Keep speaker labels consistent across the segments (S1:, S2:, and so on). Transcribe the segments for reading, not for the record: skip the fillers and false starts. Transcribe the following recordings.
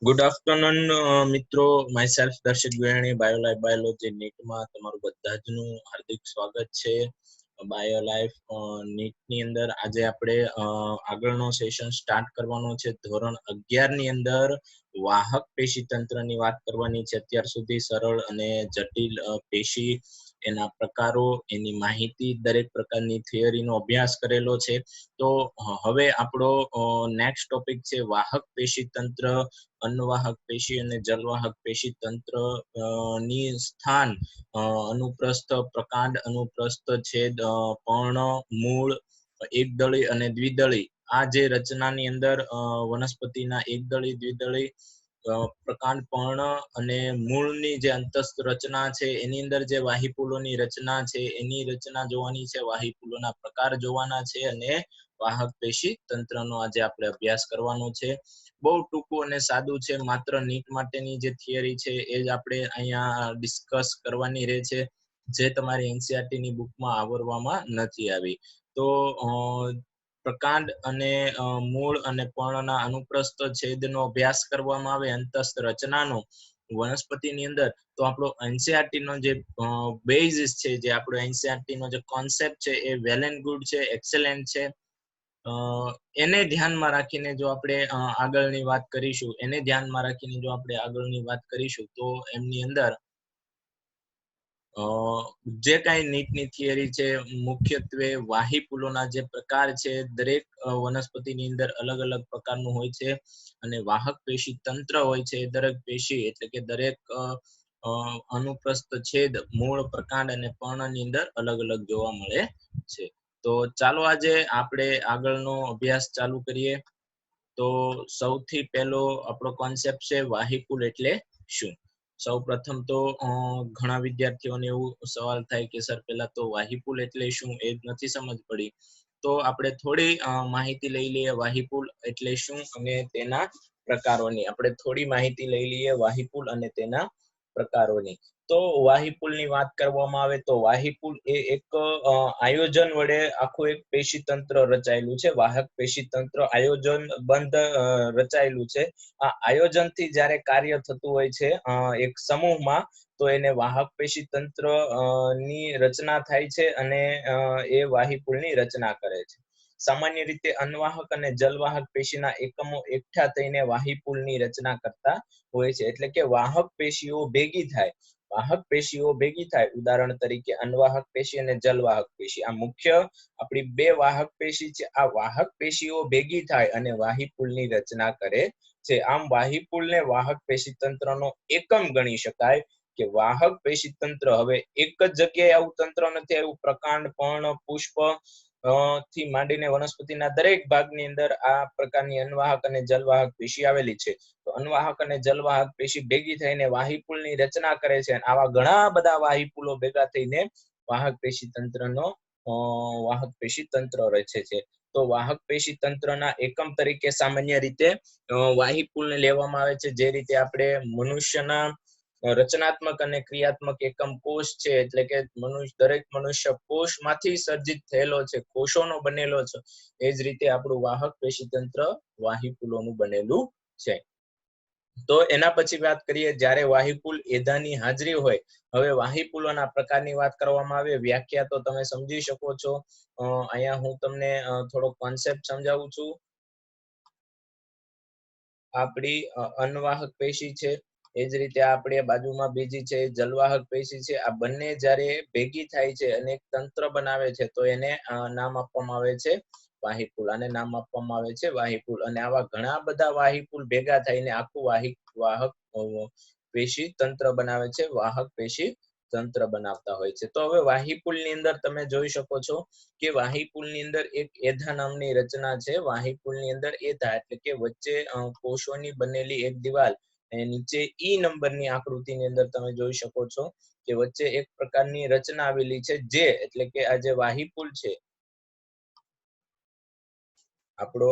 S1: Good afternoon મિત્રો, myself દર્શિત ગુયાણી, બાયોલાઈફ biology નીટમાં તમારું બધા જનું હાર્દિક સ્વાગત છે. બાયોલાઈફ નીટની અંદર આજે આપણે આગળનો સેશન સ્ટાર્ટ કરવાનો છે. ધોરણ 11 ની અંદર વાહક પેશી તંત્રની વાત કરવાની છે. અત્યાર સુધી સરળ અને જટિલ પેશી, એના પ્રકારો, એની માહિતી, દરેક પ્રકારની થિયરીનો અભ્યાસ કરેલો છે. તો હવે આપણો નેક્સ્ટ ટોપિક છે વાહક પેશી તંત્ર, અન્નવાહક પેશી અને જલવાહક પેશી તંત્ર ની સ્થાન, અનુપ્રસ્થ, પ્રકાંડ, અનુપ્રસ્થ, છેદ, પર્ણ, મૂળ, એકદળી અને દ્વિદળી. આ જે રચનાની અંદર વનસ્પતિના એકદળી, દ્વિદળી, પ્રકાંડ, પર્ણ અને મૂળની જે અંતસ્થ રચના છે, એની અંદર જે વાહિપુલોની રચના છે, એની રચના જોવાની છે, વાહિપુલોના પ્રકાર જોવાના છે અને વાહક પેશી તંત્રનો આજે આપણે અભ્યાસ કરવાનો છે. બહુ ટૂંકું અને સાદું છે. માત્ર નીટ માટેની જે થિયરી છે એ જ આપણે અહીંયા ડિસ્કસ કરવાની રહે છે, જે તમારી એનસીઈઆરટી ની બુકમાં આવરવામાં નથી આવી. તો પ્રકાંડ અને મૂળ અને પર્ણના અનુપ્રસ્થ છેદનો અભ્યાસ કરવામાં આવે, અંતસ્થ રચનાનો વનસ્પતિની અંદર, તો આપણો એનસીઈઆરટી નો જે બેઝિસ છે, જે આપણો એનસીઈઆરટી નો જે કોન્સેપ્ટ છે, એ વેલ એન્ડ ગુડ છે, એક્સેલેન્ટ છે. એને ધ્યાનમાં રાખીને જો આપણે આગળની વાત કરીશું, તો એમની અંદર જે કાંઈ નીટની થિયરી છે, મુખ્યત્વે વાહિપુલોના જે પ્રકાર છે, દરેક વનસ્પતિની અંદર અલગ અલગ પ્રકારનું હોય છે. અને વાહક પેશી તંત્ર હોય છે, દરેક પેશી એટલે કે દરેક અનુપ્રસ્થ, છેદ, મૂળ, પ્રકાંડ અને પર્ણની અંદર અલગ અલગ જોવા મળે છે. તો ચાલો આજે આપણે આગળનો અભ્યાસ ચાલુ કરીએ. તો સૌથી પહેલો આપણો કોન્સેપ્ટ છે વાહિપુલ એટલે શું. સૌ પ્રથમ તો ઘણા વિદ્યાર્થીઓને એવું સવાલ થાય કે સર પહેલા તો વાહિપુલ એટલે શું, એ જ નથી સમજ પડી. તો આપણે થોડી માહિતી લઈ લઈએ વાહિપુલ એટલે શું અને તેના પ્રકારોની. આપણે થોડી માહિતી લઈ લઈએ વાહિપુલ અને તેના પ્રકારોની. તો વાહિપુલની વાત કરવામાં આવે તો વાહિપુલ એ એક આયોજન વડે આખું એક પેશી તંત્ર રચાયેલું છે. વાહક પેશી તંત્ર આયોજન બંધ રચાયેલું છે. આ આયોજનથી જ્યારે કાર્ય થતું હોય છે એક સમૂહમાં, તો એને વાહક પેશી તંત્ર ની રચના થાય છે અને એ વાહિપુલની રચના કરે છે. સામાન્ય રીતે અન્વાહક અને જલવાહક પેશીના એકમો એકઠા થઈને વાહિપુલની રચના કરતા હોય છે. એટલે કે વાહક પેશીઓ ભેગી થાય, ઉદાહરણ તરીકે અન્વાહક પેશી અને જલવાહક પેશી, આ મુખ્ય આપણી બે વાહક પેશી છે. આ વાહક પેશીઓ ભેગી થાય અને વાહિપુલની રચના કરે છે. આમ વાહિપુલને વાહક પેશી તંત્રનો એકમ ગણી શકાય. કે વાહક પેશી તંત્ર, હવે એક જ જગ્યાએ આવું તંત્ર નથી આવ્યું. પ્રકાંડ, પર્ણ, પુષ્પ થી માંડીને વનસ્પતિના દરેક ભાગની અંદર આ પ્રકારની અન્વાહક અને જલવાહક પેશી આવેલી છે. તો અન્વાહક અને જલવાહક પેશી ભેગી થઈને વાહિપુલની રચના કરે છે. આવા ઘણા બધા વાહિપુલો ભેગા થઈને વાહક પેશી તંત્ર રચે છે. તો વાહક પેશી તંત્રના એકમ તરીકે સામાન્ય રીતે વાહિપુલને લેવામાં આવે છે. જે રીતે આપણે મનુષ્યના રચનાત્મક અને ક્રિયાત્મક એકમ કોષ છે, એટલે કે દરેક મનુષ્ય કોષમાંથી સર્જિત થયેલો છે, કોષોનો બનેલો છે. એ જ રીતે આપણું વાહક પેશી તંત્ર વાહિપુલોનું બનેલું છે. તો એના પછી વાત કરીએ, જ્યારે વાહિપુલ એધાની હાજરી હોય. હવે વાહિપુલોના પ્રકારની વાત કરવામાં આવે, વ્યાખ્યા તો તમે સમજી શકો છો. અહીંયા હું તમને થોડો કોન્સેપ્ટ સમજાવું છું. આપણી અન્વાહક પેશી છે, એ જ રીતે આપણે બાજુમાં બીજી છે જલવાહક પેશી છે. આ બંને જ્યારે ભેગી થાય છે અને એક તંત્ર બનાવે છે, તો એને નામ આપવામાં આવે છે વાહિપુલ. આને નામ આપવામાં આવે છે વાહિપુલ. અને આવા ઘણા બધા વાહિપુલ ભેગા થઈને આખું વાહક પેશી તંત્ર બનાવે છે, વાહક પેશી તંત્ર બનાવતા હોય છે. તો હવે વાહિપુલની અંદર તમે જોઈ શકો છો કે વાહિપુલની અંદર એક એધા નામની રચના છે. વાહિપુલની અંદર એધા એટલે કે વચ્ચે કોષોની બનેલી એક દિવાલ, અને નીચે ઈ નંબરની આકૃતિની અંદર તમે જોઈ શકો છો કે વચ્ચે એક પ્રકારની રચના આવેલી છે. જે એટલે કે આ જે વાહિપુલ છે, આપણો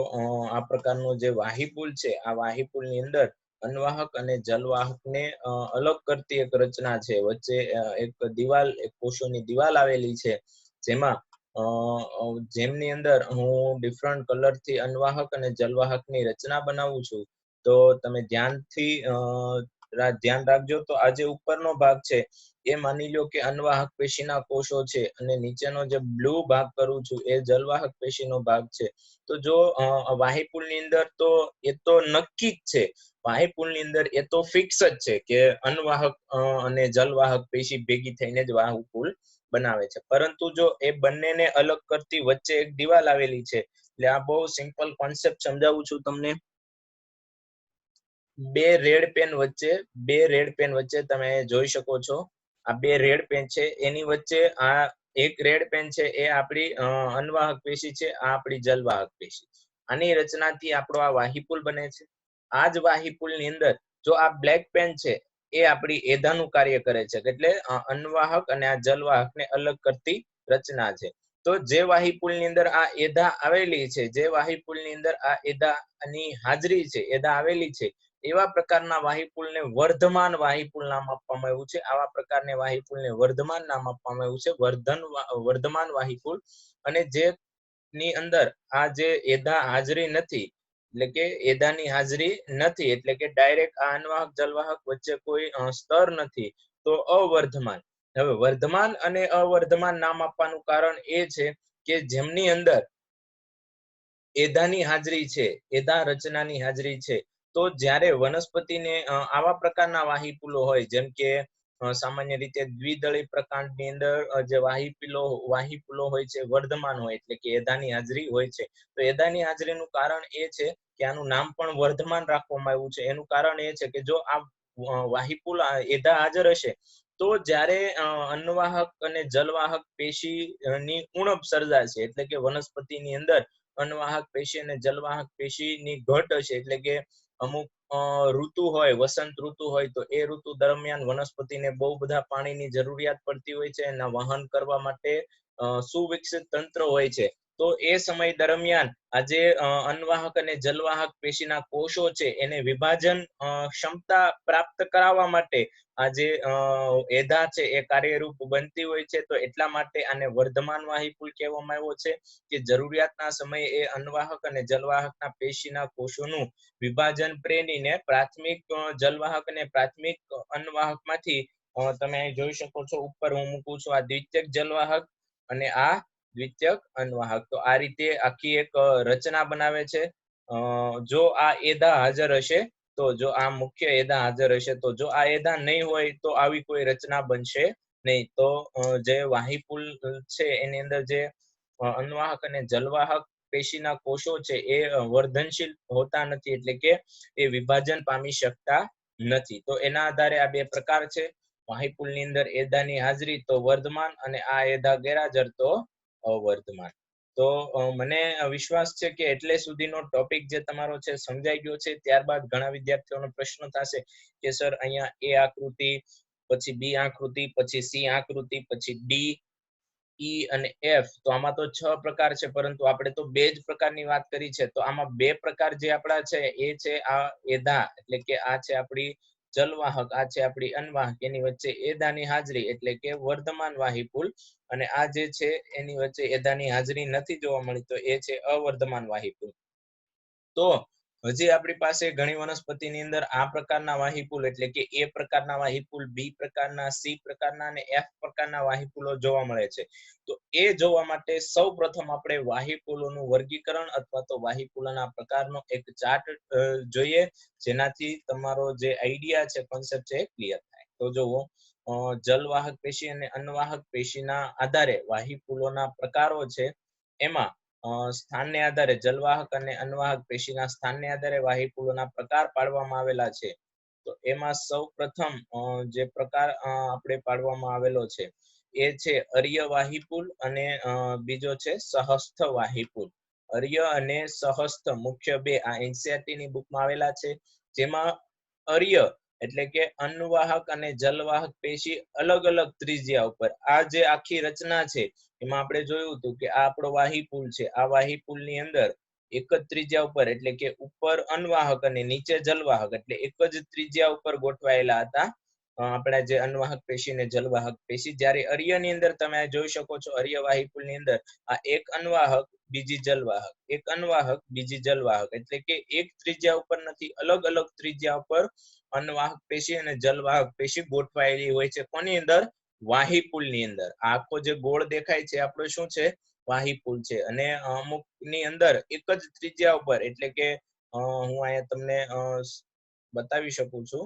S1: આ પ્રકારનો જે વાહિપુલ છે, આ વાહિપુલની અંદર અન્વાહક અને જલવાહકને અલગ કરતી એક રચના છે. વચ્ચે એક દિવાલ, એક કોષોની દિવાલ આવેલી છે, જેમની અંદર હું ડિફરન્ટ કલરથી અન્વાહક અને જલવાહકની રચના બનાવું છું. તો તમે ધ્યાનથી ધ્યાન રાખજો. તો આ જે ઉપરનો ભાગ છે એ માની લો કે અન્વાહક પેશીના કોષો છે, અને નીચેનો જે બ્લુ ભાગ કરું છું એ જલવાહક પેશીનો ભાગ છે. તો જો વાહિપુલની અંદર તો એ તો નક્કી જ છે, વાહિપુલની અંદર એ તો ફિક્સ જ છે કે અન્વાહક અને જલવાહક પેશી ભેગી થઈને જ વાહિપુલ બનાવે છે. પરંતુ જો એ બંનેને અલગ કરતી વચ્ચે એક દિવાલ આવેલી છે, એટલે આ બહુ સિમ્પલ કોન્સેપ્ટ સમજાવું છું તમને. બે રેડ પેન વચ્ચે તમે જોઈ શકો છો, આ બે રેડ પેન છે, એની વચ્ચે આ એક રેડ પેન છે એ આપણી અન્વાહક પેશી છે, આ આપણી જલવાહક પેશી. આની રચનાથી આપણો આ વાહિપુલ બને છે. આ જ વાહિપુલની અંદર જો આ બ્લેક પેન છે એ આપણી એધાનું કાર્ય કરે છે, એટલે અન્વાહક અને આ જલવાહકને અલગ કરતી રચના છે. તો જે વાહિપુલની અંદર આ એધા આવેલી છે, જે વાહિપુલની અંદર આ એધાની હાજરી છે, એધા આવેલી છે, એવા પ્રકારના વાહિપુલને વર્ધમાન વાહિપુલ નામ આપવામાં આવ્યું છે. આવા પ્રકારના વાહિપુલને વર્ધમાન નામ આપવામાં આવ્યું છે, વર્ધમાન વાહિપુલ. અને જે ની અંદર આ જે એધા હાજરી નથી, એટલે કે એધાની હાજરી નથી, એટલે કે ડાયરેક્ટ આ અન્વાહક જલવાહક વચ્ચે કોઈ સ્તર નથી, તો અવર્ધમાન. હવે વર્ધમાન અને અવર્ધમાન નામ આપવાનું કારણ એ છે કે જેમની અંદર એધાની હાજરી છે, એધા રચનાની હાજરી છે, તો જ્યારે વનસ્પતિને આવા પ્રકારના વાહિપુલો હોય, જેમ કે સામાન્ય રીતે દ્વિદળી પ્રકાંડની અંદર જે વાહિપુલો હોય છે વર્ધમાન હોય, એટલે કે એધાની હાજરી હોય છે. તો એધાની હાજરીનું કારણ એ છે કે આનું નામ પણ વર્ધમાન રાખવામાં આવ્યું છે. એનું કારણ એ છે કે જો આ વાહિપુલ એધા હાજર હશે તો જ્યારે અન્વાહક અને જલવાહક પેશીની ઉણપ સર્જાશે, એટલે કે વનસ્પતિની અંદર અન્વાહક પેશી અને જલવાહક પેશીની ઘટ હશે, એટલે કે અમુક ઋતુ હોય, વસંત ઋતુ હોય, તો એ ઋતુ દરમિયાન વનસ્પતિને બહુ બધા પાણીની જરૂરિયાત પડતી હોય છે, એના વહન કરવા માટે સુવિકસિત તંત્ર હોય છે. તો એ સમય દરમિયાન આજે અન્વાહક અને જલવાહક પેશીના કોષો છે એને વિભાજન ક્ષમતા પ્રાપ્ત કરાવવા માટે આ જે એધા છે એ કાર્યરૂપ બનતી હોય છે. તો એટલા માટે આને વર્ધમાન વાહિપુલ કહેવામાં આવ્યો છે, કે જરૂરિયાતના સમયે એ અન્વાહક અને જલવાહકના પેશીના કોષોનું વિભાજન પ્રેરીને પ્રાથમિક જલવાહક અને પ્રાથમિક અન્વાહક માંથી તમે અહીં જોઈ શકો છો, ઉપર હું મૂકું છું આ દ્વિતીયક જલવાહક અને આ દ્વિતીયક અન્વાહક. તો આ રીતે આખી એક રચના બનાવે છે. જો આ એધા હાજર હશે, તો જો આ મુખ્ય એધા હાજર હશે, તો જો આ એધા નહીં હોય તો આવી કોઈ રચના બનશે નહીં. તો જે વાહિપુલ છે એની અંદર જે અન્વાહક અને જલવાહક પેશીના કોષો છે એ વર્ધનશીલ હોતા નથી, એટલે કે એ વિભાજન પામી શકતા નથી. તો એના આધારે આ બે પ્રકાર છે. વાહિપુલની અંદર એધાની હાજરી તો વર્ધમાન, અને આ એધા ગેરહાજર તો અવર્ધમાન. તો મને વિશ્વાસ છે કે એટલે સુધીનો ટોપિક જે તમારો છે સમજાઈ ગયો છે. ત્યારબાદ ઘણા વિદ્યાર્થીઓનો પ્રશ્ન થશે કે સર અહીંયા એ આકૃતિ, પછી બી આકૃતિ, પછી સી આકૃતિ, પછી ડી, ઈ અને એફ, તો આમાં તો 6 પ્રકાર છે, પરંતુ આપણે તો બે જ પ્રકારની વાત કરી છે. તો આમાં બે પ્રકાર જે આપણા છે એ છે આ એધા, એટલે કે આ છે આપણી જલવાહક, આ છે આપણી અન્વાહક, એની વચ્ચે એધાની હાજરી, એટલે કે વર્ધમાન વાહિપુલ, અને આ જે છે એની વચ્ચે એધાની હાજરી નથી જોવા મળી, તો એ છે અવર્ધમાન વાહિપુલ. તો હજી આપણી પાસે ઘણી વનસ્પતિની અંદર આ પ્રકારના વાહિપુલ, એટલે કે એ પ્રકારના વાહિપુલ, બી પ્રકારના, સી પ્રકારના અને એફ પ્રકારના વાહિપુલો જોવા મળે છે. તો એ જોવા માટે સૌપ્રથમ આપણે વાહિપુલોનું વર્ગીકરણ અથવા તો વાહિપુલોના પ્રકારનો એક ચાર્ટ જોઈએ, જેનાથી તમારો જે આઈડિયા છે, કોન્સેપ્ટ છે, ક્લિયર થાય. તો જુઓ, જલવાહક પેશી અને અન્વાહક પેશીના આધારે વાહિપુલોના પ્રકારો છે. એમાં સ્થાનને આધારે જલવાહક અને અન્વાહક પેશીના સ્થાનને આધારે વાહિપુલોના પ્રકાર પાડવામાં આવેલા છે. તો એમાં સૌપ્રથમ જે પ્રકાર આપણે પાડવામાં આવેલો છે એ છે અર્ય વાહિપુલ, અને બીજો છે સહસ્થ વાહિપુલ. અર્ય અને સહસ્થ મુખ્ય બે આ NCERT ની બુકમાં આવેલા છે. જેમાં અર્ય એટલે કે અન્વાહક અને જલવાહક પેશી અલગ અલગ ત્રિજ્યા ઉપર, આ જે આખી રચના છે એમાં આપણે જોયું હતું કે આ આપણો વાહિપુલ છે. આ વાહિપુલની અંદર એક જ ત્રિજ્યા ઉપર, એટલે કે ઉપર અન્વાહક અને નીચે જલવાહક, એટલે એક જ ત્રિજ્યા ઉપર ગોઠવાયેલા હતા આપણા જે અન્વાહક પેશી ને જલવાહક પેશી. જ્યારે અર્યની અંદર તમે જોઈ શકો છો, અર્યવાહિપુલની અંદર આ એક અન્વાહક બીજી જલવાહક, એક અન્વાહક બીજી જલવાહક, એટલે કે એક ત્રિજ્યા ઉપર નથી, અલગ અલગ ત્રિજ્યા ઉપર અન્વાહક પેશી અને જલવાહક પેશી ગોઠવાયેલી હોય છે. કોની અંદર? વાહિપુલની અંદર. આખો જે ગોળ દેખાય છે આપણો શું છે? વાહિપુલ છે. અને અમુક ની અંદર એક જ ત્રિજ્યા ઉપર, એટલે કે હું અહીંયા તમને બતાવી શકું છું.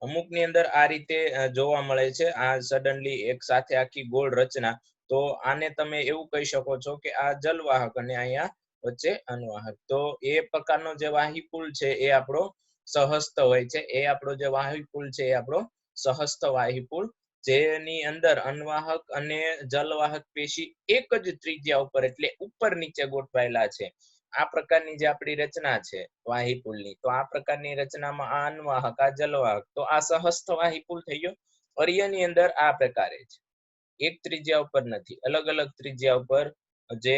S1: અમુક ની અંદર આ રીતે જોવા મળે છે, આ સડનલી એક સાથે આખી ગોળ રચના. તો આને તમે એવું કહી શકો છો કે આ જલવાહક અને અહીંયા વચ્ચે અન્વાહક. તો એ પ્રકારનો જે વાહિપુલ છે એ આપણો સહસ્ત હોય છે. એ આપણો જે વાહિપુલ છે એ આપણો સહસ્ત વાહિપુલ, જેની અંદર અન્વાહક અને જલવાહક પેશી એક જ ત્રિજ્યા ઉપર, એટલે ઉપર નીચે ગોઠવાયેલા છે. આ પ્રકારની જે આપણી રચના છે વાહિપુલની, તો આ પ્રકારની રચનામાં આ અન્વાહક, આ જલવાહક, તો આ સહસ્ત વાહિપુલ થઈ ગયો. અર્યની અંદર આ પ્રકારે છે, એક ત્રિજ્યા ઉપર નથી, અલગ અલગ ત્રિજ્યા ઉપર જે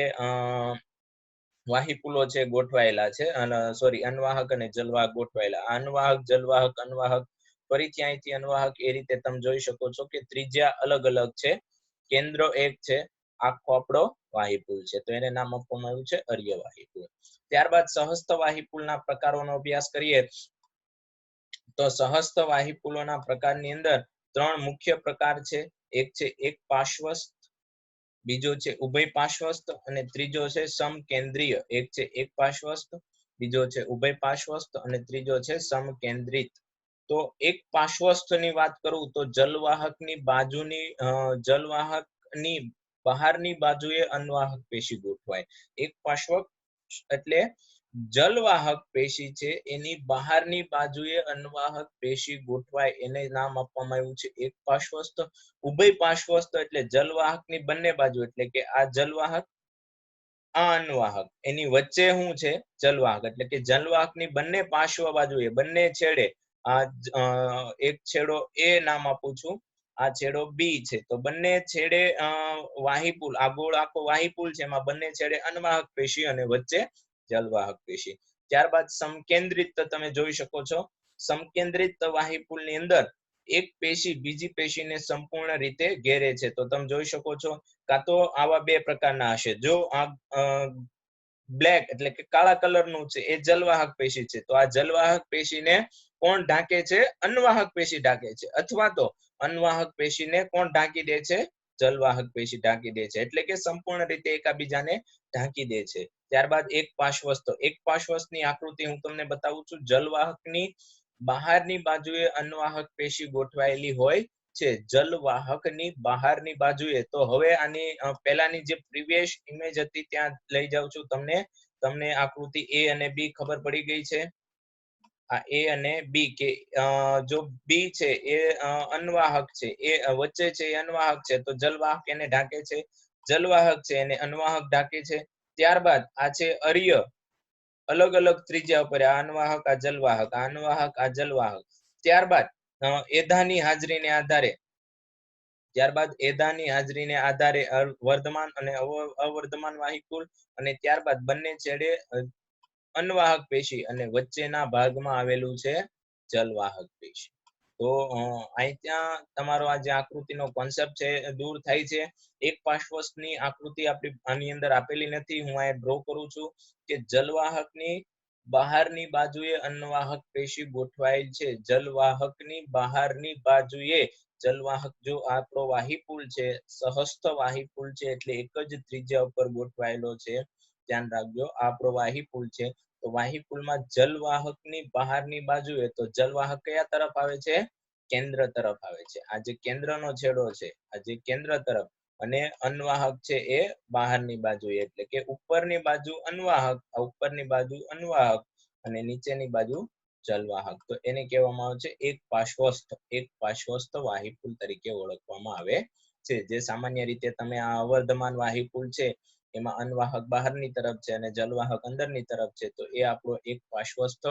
S1: વાહિપુલો છે ગોઠવાયેલા છે, અને સોરી અન્વાહક અને જલવાહક ગોઠવાયેલા. અન્વાહક, જલવાહક, અન્વાહક, ફરીથી અહીંથી અન્વાહક, એ રીતે તમે જોઈ શકો છો કે ત્રિજ્યા અલગ અલગ છે, કેન્દ્ર એક છે, આખો આપણો વાહિપુલ છે. તો એને નામ આપવામાં આવ્યું છે અર્ય વાહિપુલ. ત્યારબાદ સહસ્ત વાહિપુલના પ્રકારોનો અભ્યાસ કરીએ તો સહસ્ત વાહિપુલોના પ્રકારની અંદર ત્રણ મુખ્ય પ્રકાર છે. એક છે એક પાર્શ્વસ્થ, બીજો છે ઉભય પાર્શ્વસ્થ, અને ત્રીજો છે સમકેન્દ્રીય. એક છે એક પાર્શ્વસ્થ, બીજો છે ઉભય પાર્શ્વસ્થ, અને ત્રીજો છે સમકેન્દ્રિત. તો એક પાર્શ્વસ્થની વાત કરું તો જલવાહકની બાજુની જલવાહકની બહારની બાજુએ અન્વાહક પેશી ગોઠવાય. એક પાર્શ્વ એટલે જલવાહક પેશી છે એની બહારની બાજુએ અન્વાહક પેશી ગોઠવાય, એને નામ આપવામાં આવ્યું છે એક પાર્શ્વસ્થ. ઉભય પાર્શ્વસ્થ એટલે જલવાહકની બંને બાજુ, એટલે કે આ જલવાહક, આ અન્વાહક, એની વચ્ચે શું છે? જલવાહક. એટલે કે જલવાહકની બંને પાર્શ્વ બાજુએ, બંને છેડે, આ એક છેડો એ નામ આપું છું, આ છેડો બી છે. તો બંને છેડે વાહિપુલ, આ ગોળ આખો વાહિપુલ છે, એમાં બંને છેડે અન્વાહક પેશી અને વચ્ચે જલવાહક પેશી. ત્યારબાદ સમકેન્દ્રિત તમે જોઈ શકો છો. સમકેન્દ્રિત વાહિપુલની અંદર એક પેશી બીજી પેશીને સંપૂર્ણ રીતે ઘેરે છે. તો તમે જોઈ શકો છો, કાં તો આવા બે પ્રકારના હશે. જો આ બ્લેક એટલે કે કાળા કલરનું છે એ જલવાહક પેશી છે, તો આ જલવાહક પેશીને કોણ ઢાંકે છે? અન્વાહક પેશી ઢાંકે છે. અથવા તો અન્વાહક પેશીને કોણ ઢાંકી દે છે? જલવાહક પેશી ઢાંકી દે છે. એટલે કે સંપૂર્ણ રીતે એકાબીજાને ઢાંકી દે છે. ત્યારબાદ એક પાર્શ્વસ્થ. એક પાર્શ્વસ્થની આકૃતિ હું તમને બતાવું છું. જલવાહકની બહારની બાજુએ અન્વાહક પેશી ગોઠવાયેલી હોય છે, જલવાહકની બહારની બાજુએ. તો હવે આની પહેલાની જે પ્રીવિયસ ઇમેજ હતી ત્યાં લઈ જાઉં છું તમને. તમને આકૃતિ એ અને બી ખબર પડી ગઈ છે. આ એ અને બી, કે જો બી છે એ અન્વાહક છે, એ વચ્ચે છે એ અન્વાહક છે, તો જલવાહક એને ઢાંકે છે. જલવાહક છે એને અન્વાહક ઢાંકે છે. ત્યારબાદ આ છે અર્ય, અલગ અલગ ત્રિજ્યા ઉપર, આ અન્વાહક, આ જલવાહક, આ અન્વાહક, આ જલવાહક. ત્યારબાદ એધાની હાજરીને આધારે, ત્યારબાદ એધાની હાજરીને આધારે વર્ધમાન અને અવર્ધમાન વાહિપુલ, અને ત્યારબાદ બંને છેડે અન્વાહક પેશી અને વચ્ચેના ભાગમાં આવેલું છે જલવાહક પેશી. તો અહીં ત્યાં તમારો આ જે આકૃતિનો કોન્સેપ્ટ છે દૂર થાય છે. એક પાર્શ્વસ્થની આકૃતિ આપણી આની અંદર આપેલી નથી, હું અહીંયા ડ્રો કરું છું કે જલવાહકની બહારની બાજુએ અન્વાહક પેશી ગોઠવાયેલ છે. જલવાહકની બહારની બાજુએ જલવાહક, જો આપણો વાહિપુલ છે સહસ્ત વાહિપુલ છે, એટલે એક જ ત્રિજ્યા ઉપર ગોઠવાયેલો છે. ધ્યાન રાખજો, આપણો વાહિપુલ છે. તો વાહિપુલમાં જલવાહકની બહારની બાજુએ, તો જલવાહક કયા તરફ આવે છે? કેન્દ્ર તરફ આવે છે. આ જે કેન્દ્રનો છેડો છે, આ જે કેન્દ્ર તરફ, અને અન્વાહક છે એ બહારની બાજુએ, એટલે કે ઉપરની બાજુ અન્વાહક, ઉપરની બાજુ અન્વાહક, અને નીચેની બાજુ જલવાહક. તો એને કહેવામાં આવે છે એક પાર્શ્વસ્થ. એક પાર્શ્વસ્થ વાહિપુલ તરીકે ઓળખવામાં આવે છે. જે સામાન્ય રીતે તમે આ અવર્ધમાન વાહિપુલ છે એમાં અન્વાહક બહારની તરફ છે અને જલવાહક અંદરની તરફ છે, તો એ આપણો એક પાર્શ્વસ્થ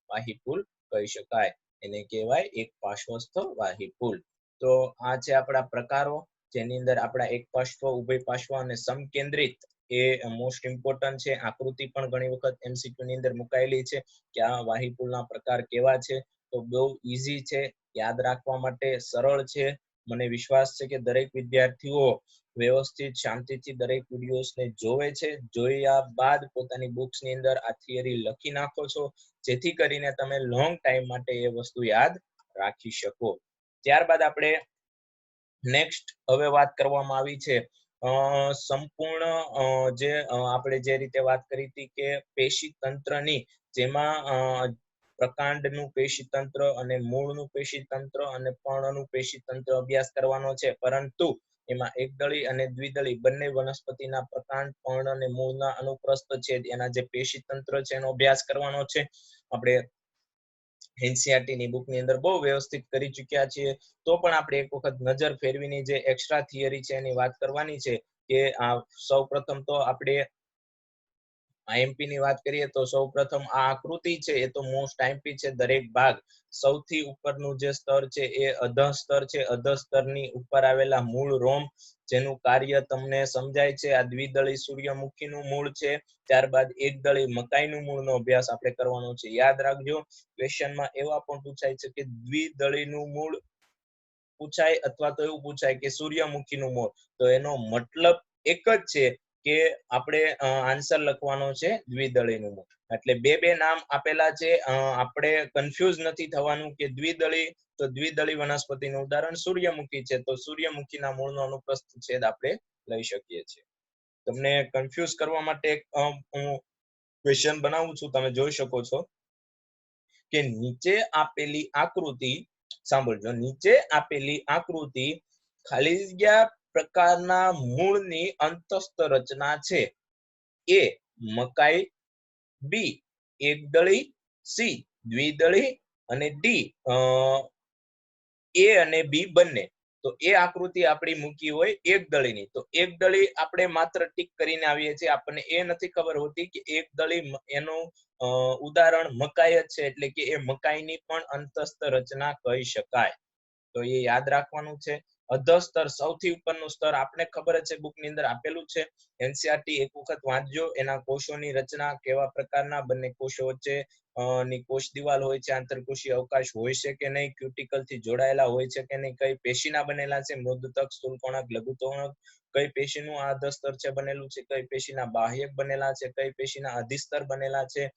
S1: વાહિપુલ કહી શકાય. એને કહેવાય એક પાર્શ્વસ્થ વાહિપુલ. તો આ છે આપણા પ્રકારો, જેની અંદર આપણા એક પાર્શ્વ, ઉભય પાર્શ્વ અને સમકેન્દ્રિત એ મોસ્ટ ઇમ્પોર્ટન્ટ છે. આકૃતિ પણ ઘણી વખત MCQ ની અંદર મુકાયેલી છે કે આ વાહીપુલના પ્રકાર કેવા છે. તો બહુ ઈઝી છે, યાદ રાખવા માટે સરળ છે. મને વિશ્વાસ છે કે દરેક વિદ્યાર્થીઓ વ્યવસ્થિત શાંતિથી દરેક વિડીયોઝને જોવે છે. જોયા બાદ પોતાની બુક્સ ની અંદર આ થિયરી લખી નાખો છો, જેથી કરીને તમે લોંગ ટાઈમ માટે એ વસ્તુ યાદ રાખી શકો. ત્યારબાદ આપણે નેક્સ્ટ હવે વાત કરવામાં આવી છે સંપૂર્ણ જે આપણે જે રીતે વાત કરી હતી કે પેશી તંત્રની, જેમાં પ્રકાંડનું પેશી તંત્ર અને મૂળનું પેશી તંત્ર અને પર્ણનું પેશી તંત્ર અભ્યાસ કરવાનો છે. પરંતુ એમાં એકદળી અને દ્વિદળી બંને વનસ્પતિના પ્રકાંડ, પર્ણ અને મૂળના અનુપ્રસ્થ છે એના જે પેશી તંત્ર છે એનો અભ્યાસ કરવાનો છે. આપણે NCERT ની બુક ની અંદર બહુ વ્યવસ્થિત કરી ચુક્યા છીએ. તો પણ આપણે એક વખત નજર ફેરવીને જે એક્સ્ટ્રા થિયરી છે એની વાત કરવાની છે કે સૌ પ્રથમ તો આપણે IMP ની વાત કરીએ તો સૌ પ્રથમ આ આકૃતિ છે એ તો મોસ્ટ IMP છે. દરેક ભાગ સૌથી ઉપરનું જે સ્તર છે એ અધઃ સ્તર છે. અધઃ સ્તરની ઉપર આવેલા મૂળ રોમ, જેનું કાર્ય તમને સમજાય છે. આ દ્વિદળી સૂર્યમુખીનું મૂળ છે. ત્યારબાદ એકદળી મકાઈનું મૂળનો અભ્યાસ આપણે કરવાનો છે. યાદ રાખજો, ક્વેશ્ચનમાં એવા પણ પૂછાય છે કે દ્વિદળીનું મૂળ પૂછાય અથવા તો એવું પૂછાય કે સૂર્યમુખીનું મૂળ. તો એનો મતલબ એક જ છે કે આપણે આન્સર લખવાનો છે દ્વિદળીનું મૂળ. એટલે બે નામ આપેલા છે. આપણે કન્ફ્યુઝ નથી થવાનું કે દ્વિદળી, તો દ્વિદળી વનસ્પતિનું ઉદાહરણ સૂર્યમુખી છે, તો સૂર્યમુખીના મૂળનો અનુપ્રસ્થ છેદ આપણે લઈ શકીએ છીએ. તમને કન્ફ્યુઝ કરવા માટે હું ક્વેશ્ચન બનાવું છું, તમે જોઈ શકો છો કે નીચે આપેલી આકૃતિ, સાંભળજો, નીચે આપેલી આકૃતિ ખાલી જગ્યા પ્રકારના મૂળની અંતસ્થ રચના છે. A મકાઈ, B એકદળી, C દ્વિદળી અને D A અને B બંને. તો એ આકૃતિ આપણી મૂકી હોય એકદળીની, તો એકદળી આપણે માત્ર ટીક કરીને આવીએ છીએ. આપણને એ નથી ખબર હોતી કે એકદળી એનું ઉદાહરણ મકાઈ જ છે, એટલે કે એ મકાઈની પણ અંતસ્થ રચના કહી શકાય. તો એ યાદ રાખવાનું છે. અધઃ સ્તર સૌથી ઉપરનું સ્તર આપણે ખબર જ છે, બુક ની અંદર આપેલું છે. NCERT એક વખત વાંચજો. એના કોષોની રચના કેવા પ્રકારના, બંને કોષો વચ્ચે ની કોષ દિવાલ હોય છે, આંતરકોષીય અવકાશ હોય છે કે નહીં, ક્યુટિકલ થી જોડાયેલા હોય છે કે નહીં, કઈ પેશીના બનેલા છે, મૃદુતક, સ્થૂળકોણક, લઘુકોણક, કઈ પેશીનું આ અધઃ સ્તર છે બનેલું છે, કઈ પેશીના બાહ્યક બનેલા છે, કઈ પેશીના અધિસ્તર બનેલા છે,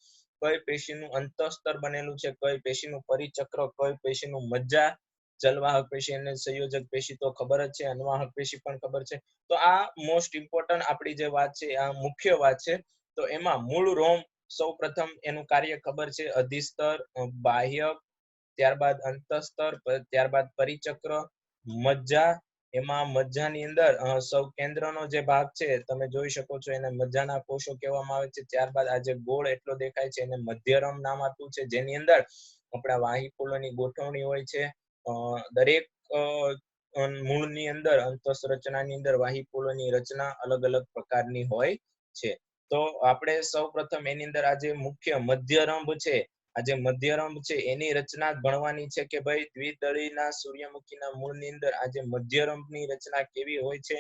S1: કઈ પેશીનું અંતઃસ્તર બનેલું છે, કઈ પેશીનું પરિચક્ર, કઈ પેશીનું મજ્જા, જલવાહક પેશી અને સંયોજક પેશી તો ખબર જ છે, અનવાહક પેશી પણ ખબર છે. તો આ મોસ્ટ ઇમ્પોર્ટન્ટ આપણી જે વાત છે, આ મુખ્ય વાત છે. તો એમાં મૂળ રોમ સૌ પ્રથમ એનું કાર્ય ખબર છે, અધિસ્તર, બાહ્યક, ત્યારબાદ અંતઃસ્તર, ત્યારબાદ પરિચક્ર, મજ્જા. એમાં મજ્જાની અંદર સૌ કેન્દ્રનો જે ભાગ છે તમે જોઈ શકો છો, એને મજ્જાના કોષો કહેવામાં આવે છે. ત્યારબાદ આ જે ગોળ એટલો દેખાય છે એને મધ્યરમ નામ આપ્યું છે, જેની અંદર આપણા વાહીપુલોની ગોઠવણી હોય છે. દરેક મૂળની અંદર, અંતઃ રચનાની અંદર વાહીપુલોની રચના અલગ અલગ પ્રકારની હોય છે. તો આપણે સૌ પ્રથમ એની અંદર આ જે મુખ્ય મધ્યરંભ છે, આ જે મધ્યરંભ છે એની રચના ભણવાની છે કે ભાઈ દ્વિદળીના સૂર્યમુખીના મૂળની અંદર આ જે મધ્યરંભની રચના કેવી હોય છે.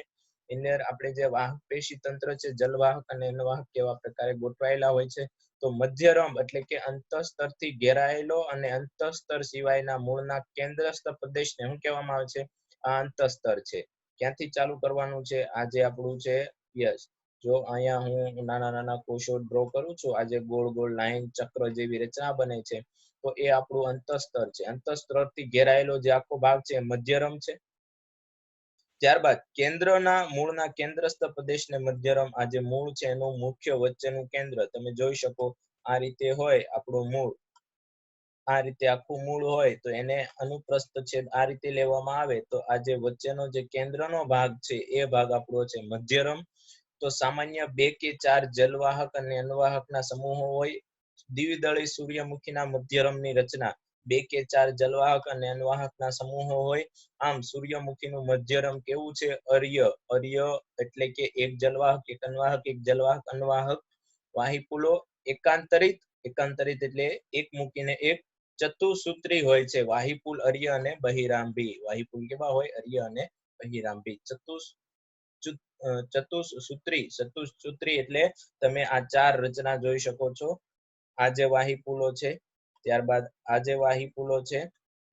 S1: એની અંદર આપણે જે વાહક પેશી તંત્ર છે, જલવાહક અને અનવાહક કેવા પ્રકારે ગોઠવાયેલા હોય છે. તો મધ્યરંભ એટલે કે અંતઃસ્તરથી ઘેરાયેલો અને અંતઃસ્તર સિવાયના મૂળના કેન્દ્રસ્થ પ્રદેશને શું કહેવામાં આવે છે? આ અંતઃસ્તર છે. ક્યાંથી ચાલુ કરવાનું છે? આ જે આપણું છે યસ, જો અહીંયા હું નાના નાના કોષો ડ્રો કરું છું, આ જે ગોળ ગોળ લાઈન ચક્ર જેવી રચના બને છે, તો એ આપણું અંતઃસ્તર છે. અંતઃસ્તરથી ઘેરાયેલો જે આખો ભાગ છે મધ્યરંભ છે. ત્યારબાદ કેન્દ્રના મૂળના કેન્દ્રસ્થ પ્રદેશને મધ્યરંભ, આ જે મૂળ છે એનું મુખ્ય વચ્ચેનું કેન્દ્ર તમે જોઈ શકો. આ રીતે હોય આપણું મૂળ, આ રીતે આખું મૂળ હોય તો એને અનુપ્રસ્થ છેદ આ રીતે લેવામાં આવે તો આ જે વચ્ચેનો જે કેન્દ્રનો ભાગ છે એ ભાગ આપણો છે મધ્યરંભ. તો સામાન્ય 2 કે 4 જલવાહક અને અનવાહકના સમૂહો હોય. દ્વિદળી સૂર્યમુખીના મધ્યરંભની રચના 2 કે 4 જલવાહક અને અનવાહકના સમૂહો હોય. આમ સૂર્યમુખીનું મધ્યરંભ કેવું છે? અર્ય. અર્ય એટલે કે એક જલવાહક, એક અનવાહક, એક જલવાહક, અનવાહક. વાહીપુલો એકાંતરિત. એકાંતરિત એટલે એક મૂકીને એક ચતુસૂત્રી હોય છે. વાહીપુલ, અર્ય અને બહિરાંભી. વાહીપુલ કેવા હોય? અર્ય અને બહિરાંભી. ચતુસૂત્રી એટલે તમે આ 4 રચના જોઈ શકો છો. આ જે વાહી પુલો છે, ત્યારબાદ આ જે વાહી પુલો છે,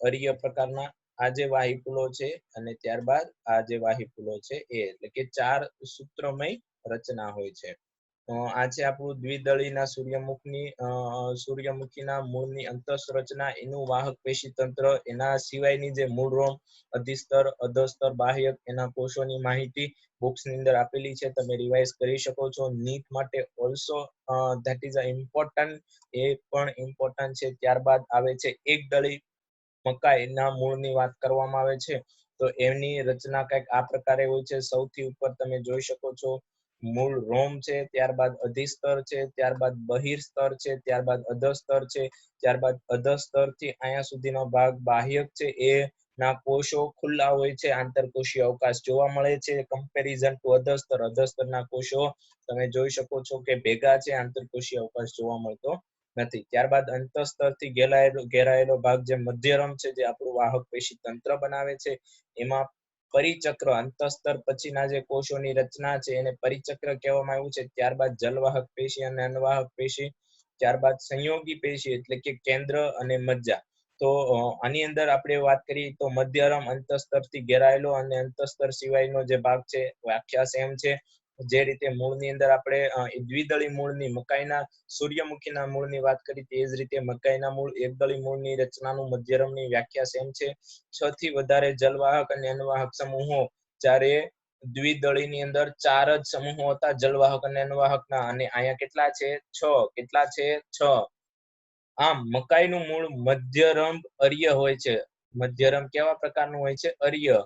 S1: અર્ય પ્રકારના આ જે વાહી પુલો છે, અને ત્યારબાદ આ જે વાહી પુલો છે એ, એટલે કે 4 સૂત્રમય રચના હોય છે. આ છે આપણું દ્વિદળીના સૂર્યમુખીના મૂળની અંતઃરચના, એનું વાહક પેશી તંત્ર, એના સિવાયની જે મૂળ રોમ, અધિસ્તર, અધસ્તર, બાહ્યક, એના કોષોની માહિતી બુક્સની અંદર આપેલી છે, તમે રિવાઇઝ કરી શકો છો. નીટ માટે also that is a important, એ પણ ઇમ્પોર્ટન્ટ છે. ત્યારબાદ આવે છે એકદળી મકાઈના મૂળની વાત કરવામાં આવે છે, તો એની રચના કંઈક આ પ્રકારે હોય છે. સૌથી ઉપર તમે જોઈ શકો છો મૂળ રોમ છે, ત્યારબાદ અધિસ્તર છે, ત્યારબાદ બહિર્સ્તર છે, ત્યારબાદ અધસ્તર છે, ત્યારબાદ અધસ્તર થી અહીંયા સુધીનો ભાગ બાહ્યક છે, એ ના કોષો ખુલ્લા હોય છે, આંતરકોષીય અવકાશ જોવા મળે છે. કમ્પેરિઝન ટુ અધસ્તરના કોષો તમે જોઈ શકો છો કે ભેગા છે, આંતરકોષીય અવકાશ જોવા મળતો નથી. ત્યારબાદ અંતસ્તર થી ઘેરાયેલો ભાગ જે મધ્યરમ છે, જે આપણું વાહક પેશી તંત્ર બનાવે છે, એમાં પરિચક્ર, અંતસ્તર પછીના જે કોષોની રચના છે એને પરિચક્ર કહેવામાં આવ્યું છે. ત્યારબાદ જલવાહક પેશી અને અનવાહક પેશી, ત્યારબાદ સંયોગી પેશી એટલે કે કેન્દ્ર અને મજ્જા. તો આની અંદર આપણે વાત કરીએ તો મધ્યરમ અંતસ્તર થી ઘેરાયેલો અને અંતસ્તર સિવાયનો જે ભાગ છે વ્યાખ્યા સેમ છે. જે રીતે મૂળની અંદર આપણે દ્વિદળી મૂળની મકાઈના સૂર્યમુખીના મૂળની વાત કરી, તે જ રીતે મકાઈના મૂળ એકદળી મૂળની રચનાનું મધ્યરમની વ્યાખ્યા સેમ છે. 6 થી વધારે જલવાહક અને અનવાહક સમૂહો, જ્યારે દ્વિદળીની અંદર 4 જ સમૂહો હતા જલવાહક અને અનવાહકના, અને અહીંયા કેટલા છે? 6. કેટલા છે? 6. આમ મકાઈનું મૂળ મધ્યરમ અર્ય હોય છે. મધ્યરમ કેવા પ્રકારનું હોય છે? અર્ય.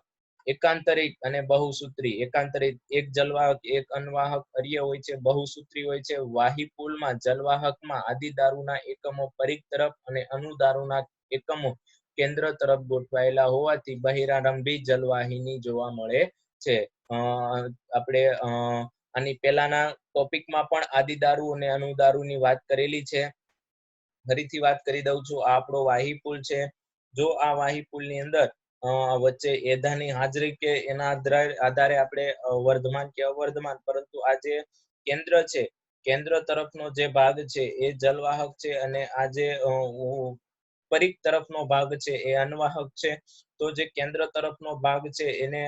S1: એકાંતરિક અને બહુસૂત્રી. એકાંતરિક એક જલવાહક એક અનવાહક અર્ય હોય છે, બહુસૂત્રી હોય છે. વાહી પુલમાં જલવાહકમાં આદિ દારૂના એકમો પરિઘ તરફ અને અનુદારૂના એકમો કેન્દ્ર તરફ ગોઠવાયેલા હોવાથી બહિરારંભી જલવાહિની જોવા મળે છે. આપણે આની પહેલાના ટોપિકમાં પણ આદિદારૂ અને અનુદારૂની વાત કરેલી છે. ફરીથી વાત કરી દઉં છું. આ આપણો વાહી પુલ છે. જો આ વાહી પુલની અંદર વચ્ચે એધાની હાજરી કે એના આધારે આપણે વર્ધમાન કે અવર્ધમાન, પરંતુ આ જે કેન્દ્ર છે, કેન્દ્ર તરફનો જે ભાગ છે એ જલવાહક છે, અને આ જે પરિઘ તરફનો ભાગ છે એ અનવાહક છે. તો જે કેન્દ્ર તરફનો ભાગ છે એને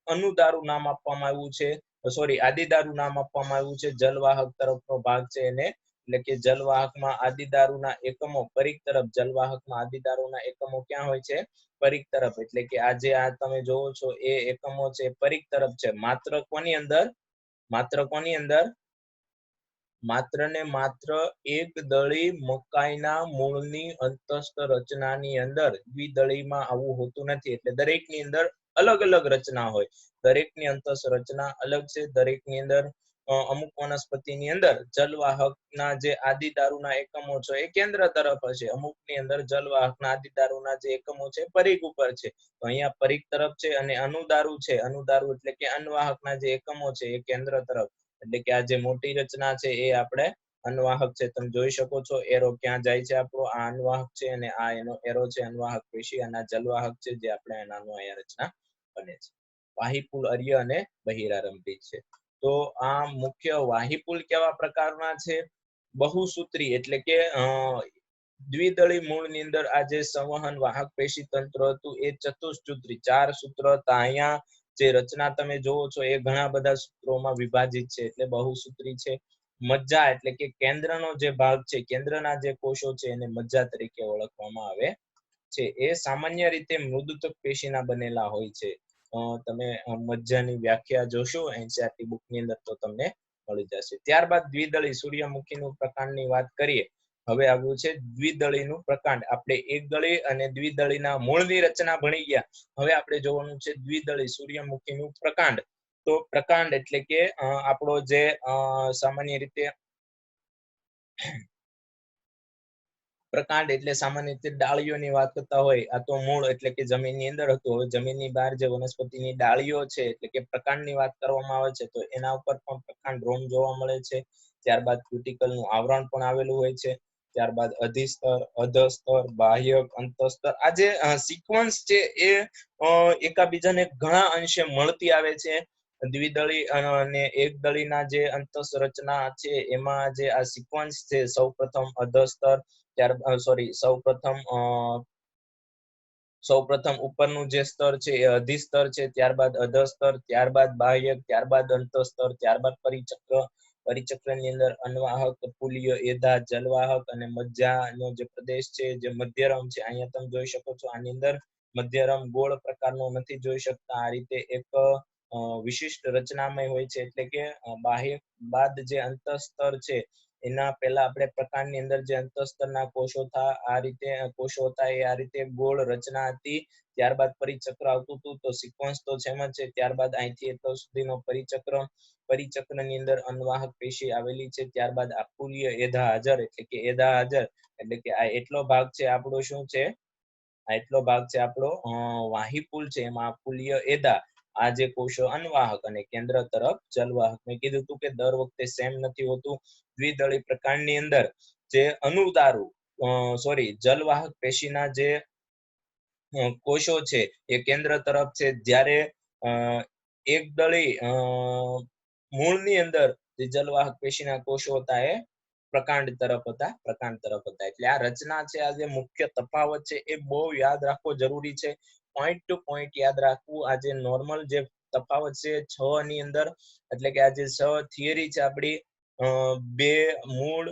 S1: અનુદારૂ નામ આપવામાં આવ્યું છે, સોરી આદિદારૂ નામ આપવામાં આવ્યું છે. જલવાહક તરફનો ભાગ છે એને, એટલે કે જલવાહકમાં આદિદારૂના એકમો પરિઘ તરફ, જલવાહકમાં આદિદારૂના એકમો ક્યાં હોય છે? પરિઘ તરફ. એટલે કે આજે આ તમે જોવો છો એ એકમો છે પરિઘ તરફ છે. માત્ર કોની અંદર? માત્ર કોની અંદર? માત્ર ને માત્ર એક દળી મકાઈના મૂળની અંતસ્થ રચનાની અંદર. દ્વિદળીમાં આવું હોતું નથી, એટલે દરેકની અંદર અલગ અલગ રચના હોય. દરેકની અંતસ્થ રચના અલગ છે. દરેકની અંદર અમુક વનસ્પતિની અંદર જલવાહકના જે આદિદારૂના એકમો છે એ કેન્દ્ર તરફ હશે, અમુકની અંદર જલવાહકના આદિદારૂના જે એકમો છે પરિઘ ઉપર છે. તો અહીંયા પરિઘ તરફ છે, અને અનુદારૂ છે, અનુદારૂ એટલે કે અનવાહકના જે એકમો છે એ કેન્દ્ર તરફ, એટલે કે આ જે મોટી રચના છે એ આપણે અનવાહક છે. તમે જોઈ શકો છો એરો ક્યાં જાય છે આપણો, આ અનવાહક છે, અને આ એનો એરો છે અનવાહક પેશી, અને આ જલવાહક છે જે આપણે નાનો અહીંયા રચના બને છે. વાહીપુલ અર્ય અને બહિરારંભી છે. તો આ મુખ્ય વાહીપુલ કેવા પ્રકારના છે? બહુસૂત્રી એટલે કે દ્વિદળી મૂળની અંદર આ જે સંવહન વાહક પેશી તંત્ર હતું એ ચતુસૂત્રી 4 સૂત્ર હતા. અહીંયા જે રચના તમે જોવો છો એ ઘણા બધા સૂત્રોમાં વિભાજિત છે, એટલે બહુસૂત્રી છે. મજ્જા એટલે કે કેન્દ્રનો જે ભાગ છે, કેન્દ્રના જે કોષો છે એને મજ્જા તરીકે ઓળખવામાં આવે છે. એ સામાન્ય રીતે મૃદુતક પેશીના બનેલા હોય છે. તમે મજ્જાની વ્યાખ્યા જોશો NCERT બુકની અંદર તો તમને મળી જશે. ત્યારબાદ દ્વિદળી સૂર્યમુખીનું પ્રકાંડની વાત કરીએ. હવે આવ્યું છે દ્વિદળીનું પ્રકાંડ. આપણે એકદળી અને દ્વિદળીના મૂળની રચના ભણી ગયા. હવે આપણે જોવાનું છે દ્વિદળી સૂર્યમુખીનું પ્રકાંડ. તો પ્રકાંડ એટલે કે આપણો જે સામાન્ય રીતે પ્રકાંડ એટલે સામાન્ય રીતે ડાળીઓની વાત કરતા હોય. આ તો મૂળ એટલે કે જમીનની અંદર હતું. હવે જમીનની બહાર જે વનસ્પતિની ડાળીઓ છે એટલે કે પ્રકાંડની વાત કરવામાં આવે છે, તો એના ઉપર પણ પ્રકાંડ રોમ જોવા મળે છે. ત્યારબાદ ક્યુટિકલનું આવરણ પણ આવેલું હોય છે. ત્યારબાદ અધિસ્તર, અધસ્તર, બાહ્યક, અંતસ્તર. આ જે સિક્વન્સ છે એ એકાબીજાને ઘણા અંશે મળતી આવે છે. દ્વિદળી અને એકદળીના જે અંતઃરચના છે એમાં જે આ સિક્વન્સ છે, સૌપ્રથમ અધસ્તર, સૌપ્રથમ ઉપરનું જે સ્તર છે એ અધિસ્તર છે, ત્યારબાદ અધસ્તર, ત્યારબાદ બાહ્યક, ત્યારબાદ અંતઃસ્તર, ત્યારબાદ પરિચક્ર. પરિચક્રની અંદર અન્વાહક, પુલ્ય, એધા, જલવાહક અને મધ્યનો જે પ્રદેશ છે જે મધ્યરમ છે. અહીંયા તમે જોઈ શકો છો, આની અંદર મધ્યરમ ગોળ પ્રકારનો નથી જોઈ શકતા. આ રીતે એક વિશિષ્ટ રચનામય હોય છે, એટલે કે બાહ્યક બાદ જે અંતઃસ્તર છે એના પહેલા આપણે પ્રકાંડની અંદર જે અંતઃસ્તરના કોષો હતા, આ રીતે કોષો હતા એ આ રીતે ગોળ રચના હતી. ત્યારબાદ પરિચક્ર આવતું હતું, તો સિક્વન્સ તો સેમ જ છે. ત્યારબાદ અહીંથી એટલો સુધીનો પરિચક્ર, પરિચક્રની અંદર અન્વાહક પેશી આવેલી છે. ત્યારબાદ આ પુલ્ય એધા હાજર, એટલે કે એધા હાજર, એટલે કે આ એટલો ભાગ છે આપણો શું છે, આ એટલો ભાગ છે આપણો વાહીપુલ છે. એમાં પુલ્ય એધા આ જે કોષો અન્વાહક અને કેન્દ્ર તરફ જલવાહક. મેં કીધું હતું કે દર વખતે સેમ નથી હોતું. દ્વિદળી પ્રકાંડની અંદર જે અનુદારુ જલવાહક પેશીના જે કોષો છે એ કેન્દ્ર તરફ છે, જ્યારે એકદળી મૂળની અંદર જે જલવાહક પેશીના કોષો હતા એ પ્રકાંડ તરફ હતા, પ્રકાંડ તરફ હતા. એટલે આ રચના છે, આ જે મુખ્ય તફાવત છે એ બહુ યાદ રાખવો જરૂરી છે. પોઈન્ટ ટુ પોઈન્ટ યાદ રાખવું. આ જે નોર્મલ જે તફાવત છે 6 ની અંદર, એટલે કે આ જે 6 થિયરી છે આપણી, બે મૂળ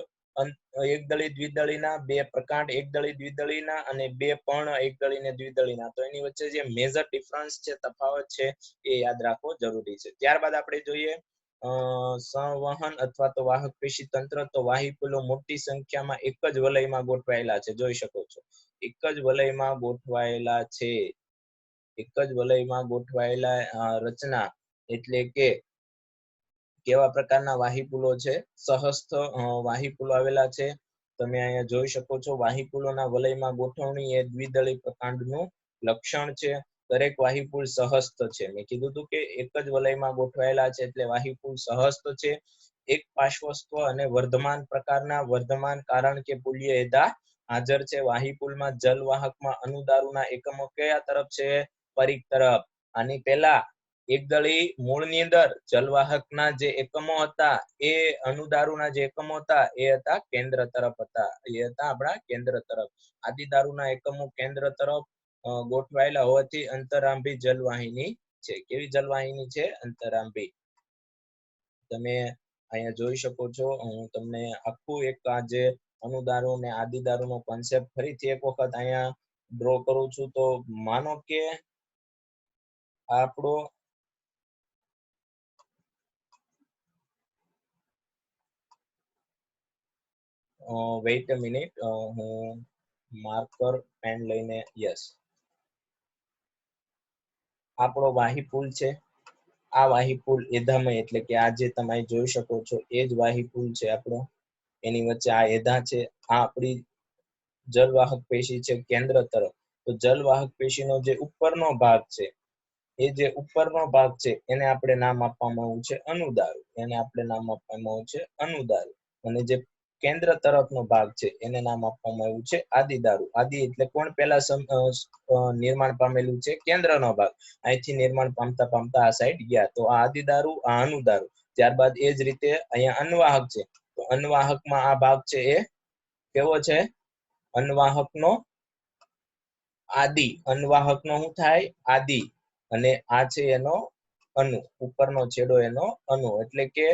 S1: એકદળી દ્વિદળીના, બે પ્રકાંડ એકદળી દ્વિદળીના અને બે પર્ણ એકદળી ને દ્વિદળીના, તો એની વચ્ચે જે મેજર ડિફરન્સ છે, તફાવત છે, એ યાદ રાખવો જરૂરી છે. ત્યારબાદ આપણે જોઈએ સંવહન અથવા તો વાહક પેશી તંત્ર. તો વાહીપુલો મોટી સંખ્યામાં એક જ વલયમાં ગોઠવાયેલા છે, જોઈ શકો છો, એક જ વલયમાં ગોઠવાયેલા છે. એક જ વલયમાં ગોઠવાયેલા રચના, એટલે કે કેવા પ્રકારના વાહીપુલો છે, સહસ્થ વાહીપુલો આવેલા છે. તમે અહીંયા જોઈ શકો છો, વાહીપુલોના વલયમાં ગોઠવણી એ દ્વિદળી પ્રકાંડનું લક્ષણ છે. દરેક વાહીપુલ સહસ્થ છે. મેં કીધું હતું કે એક જ વલયમાં ગોઠવાયેલા છે એટલે વાહીપુલ સહસ્થ છે. એક પાર્શ્વસ્થ અને વર્ધમાન પ્રકારના, વર્ધમાન કારણ કે પુલ્ય એધા હાજર છે. વાહીપુલમાં જલવાહકમાં અનુદારુના એકમો કયા તરફ છે, પરિઘ તરફ. આની પહેલા એકદળી મૂળની અંદર જલવાહકના જે એકમો હતા, એ અનુદારુના જે એકમો હતા એ હતા કેન્દ્ર તરફ હતા, એ હતા આપણા કેન્દ્ર તરફ. આદિદારુના એકમો કેન્દ્ર તરફ ગોઠવાયેલા હોવાથી અંતરાંભી જલવાહિની છે. કેવી જલવાહિની છે? અંતરાંભી. તમે અહીંયા જોઈ શકો છો, હું તમને આખું એક આ જે અનુદારુ અને આદિદારુનો કોન્સેપ્ટ ફરીથી એક વખત અહીંયા ડ્રો કરું છું. તો માનો કે આપણો વેઇટ અ મિનિટ, હું માર્કર પેન લઈને, યસ, આપણો વાહીપુલ છે. આ વાહીપુલ એધામય, એટલે કે આ જે તમે જોઈ શકો છો એ જ વાહીપુલ છે આપણો. એની વચ્ચે આ એધા છે. આ આપણી જલવાહક પેશી છે કેન્દ્ર તરફ. તો જલવાહક પેશીનો જે ઉપરનો ભાગ છે, એ જે ઉપરનો ભાગ છે એને આપણે નામ આપવામાં આવ્યું છે અનુદારુ. એને આપણે નામ આપવામાં આવ્યું છે અનુદારુ. અને જે કેન્દ્ર તરફનો ભાગ છે એને નામ આપવામાં આવ્યું છે આદિદારુ. આદિ એટલે કોણ પહેલા નિર્માણ પામેલું છે? કેન્દ્રનો ભાગ. અહીંથી નિર્માણ પામતા પામતા આ સાઈડ ગયા. તો આ આદિદારુ, આ અનુદારુ. ત્યારબાદ એ જ રીતે અહીંયા અન્વાહક છે. તો અન્વાહકમાં આ ભાગ છે એ કેવો છે? અન્વાહકનો આદિ. અન્વાહકનો શું થાય? આદિ. અને આ છે એનો અનુ, ઉપરનો છેડો એનો અનુ. એટલે કે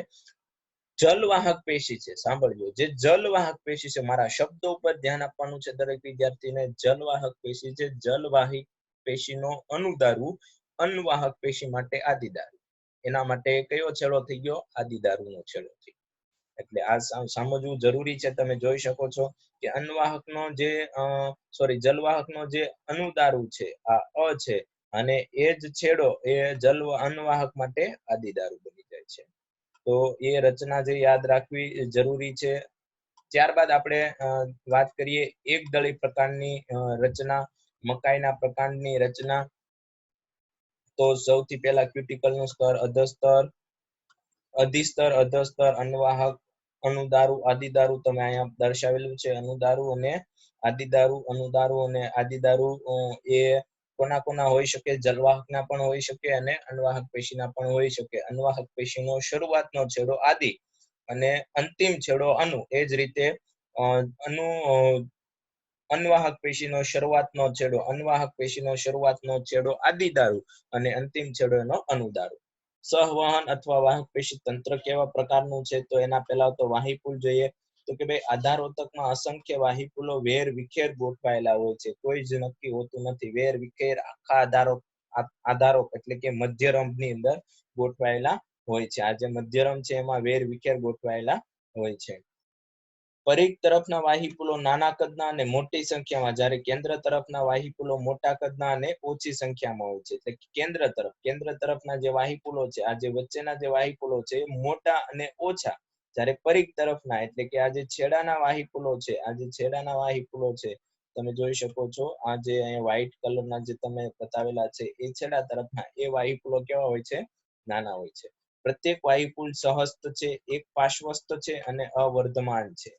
S1: જલવાહક પેશી છે. સાંભળજો, જે જલવાહક પેશી છે, મારા શબ્દો ઉપર ધ્યાન આપવાનું છે દરેક વિદ્યાર્થીને. જલવાહક પેશી છે, જલવાહિક પેશીનો અનુદારુ, અન્વાહક પેશી માટે આદિદારુ. એના માટે કયો છેડો થઈ ગયો? આદિદારુનો છેડો થઈ ગયો. એટલે આ સમજવું જરૂરી છે. તમે જોઈ શકો છો કે અન્વાહકનો જે જલવાહકનો જે અનુદારુ છે, આ અ છે, અને એ જ છેડો એ અન્વાહક માટે આદિદારુ બની જાય છે. તો એ રચના જે યાદ રાખવી જરૂરી છે. ત્યારબાદ આપણે વાત કરીએ એકદળી પ્રકારની રચના, મકાઈના પ્રકાંડની રચના. તો સૌથી પહેલા ક્યુટિકલનું સ્તર, અધસ્તર, અધિસ્તર, અધસ્તર, અન્વાહક, અનુદારુ, આદિદારુ. તમે અહીંયા દર્શાવેલું છે અનુદારુ અને આદિદારુ. અનુદારુ અને આદિદારુ એ કોના કોના હોઈ શકે? જલવાહકના પણ હોઈ શકે અને અન્વાહક પેશીના પણ હોઈ શકે. અન્વાહક પેશીનો શરૂઆતનો છેડો આદિ અને અંતિમ છેડો અનુ. એ જ રીતે અન્વાહક પેશીનો શરૂઆતનો છેડો અન્વાહક પેશીનો શરૂઆતનો છેડો આદિદારુ અને અંતિમ છેડો એનો અનુદારુ. સહવહન અથવા વાહક પેશી તંત્ર કેવા પ્રકારનું છે? તો એના પહેલા તો વાહીપુલ જોઈએ. તો કે ભાઈ આધારોતકમાં અસંખ્ય વાહીપુલો વેર વિખેર ગોઠવાયેલા હોય છે. કોઈ જ નક્કી હોતું નથી. વેર વિખેર આખા આધારો એટલે કે મધ્યરંભની અંદર ગોઠવાયેલા હોય છે. આ જે મધ્યરંભ છે એમાં વેર વિખેર ગોઠવાયેલા હોય છે. પરિઘ તરફના વાહીપુલો નાના કદના અને મોટી સંખ્યામાં, જ્યારે કેન્દ્ર તરફના વાહીપુલો મોટા કદના અને ઓછી સંખ્યામાં હોય છે. એટલે કેન્દ્ર તરફના જે વાહીપુલો છે, આ જે વચ્ચેના જે વાહીપુલો છે એ મોટા અને ઓછા, જ્યારે પરિઘ તરફના એટલે કે આ જે છેડાના વાહીપુલો છે, આ જે છેડાના વાહીપુલો છે તમે જોઈ શકો છો, આ જે અહીંયા વ્હાઈટ કલરના જે તમે બતાવેલા છે એ છેડા તરફના એ વાહીપુલો કેવા હોય છે? નાના હોય છે. પ્રત્યેક વાહીપુલ સહસ્ત છે, એક પાર્શ્વસ્ત છે અને અવર્ધમાન છે.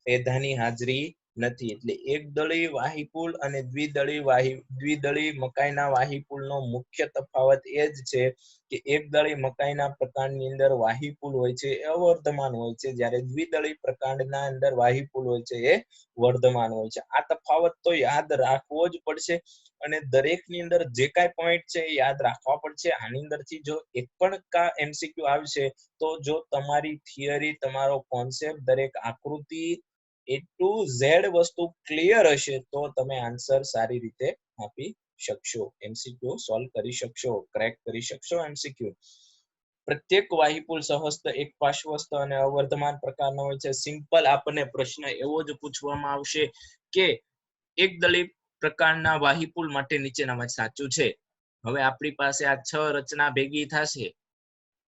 S1: ભેદાની હાજરી નથી. એટલે એકદળી વાહીપુલ અને દ્વિદળી મકાઈના વાહીપુલનો મુખ્ય તફાવત એ જ છે કે એકદળી મકાઈના પ્રકારની અંદર વાહીપુલ હોય છે એ અવર્ધમાન હોય છે, જ્યારે દ્વિદળી પ્રકારના અંદર વાહીપુલ હોય છે એ વર્ધમાન હોય છે. આ તફાવત તો યાદ રાખવો જ પડશે અને દરેકની અંદર જે કાંઈ પોઈન્ટ છે એ યાદ રાખવા પડશે. આની અંદરથી જો એક પણ એમસીક્યુ આવશે તો જો તમારી થિયરી, તમારો કોન્સેપ્ટ, દરેક આકૃતિ એ ટુ ઝેડ વસ્તુ ક્લિયર હશે તો તમે આન્સર સારી રીતે આપી શકશો, એમસીક્યુ સોલ્વ કરી શકશો, ક્રેક કરી શકશો એમસીક્યુ. પ્રત્યેક વાહીપુલ સહસ્ત, એક પાર્શ્વસ્ત અને અવર્ધમાન પ્રકારનો હોય છે. સિમ્પલ આપણને પ્રશ્ન એવો જ પૂછવામાં આવશે કે એકદળી પ્રકારના વાહીપુલ માટે નીચેનામાં સાચું છે. હવે આપણી પાસે આ 6 રચના ભેગી થશે.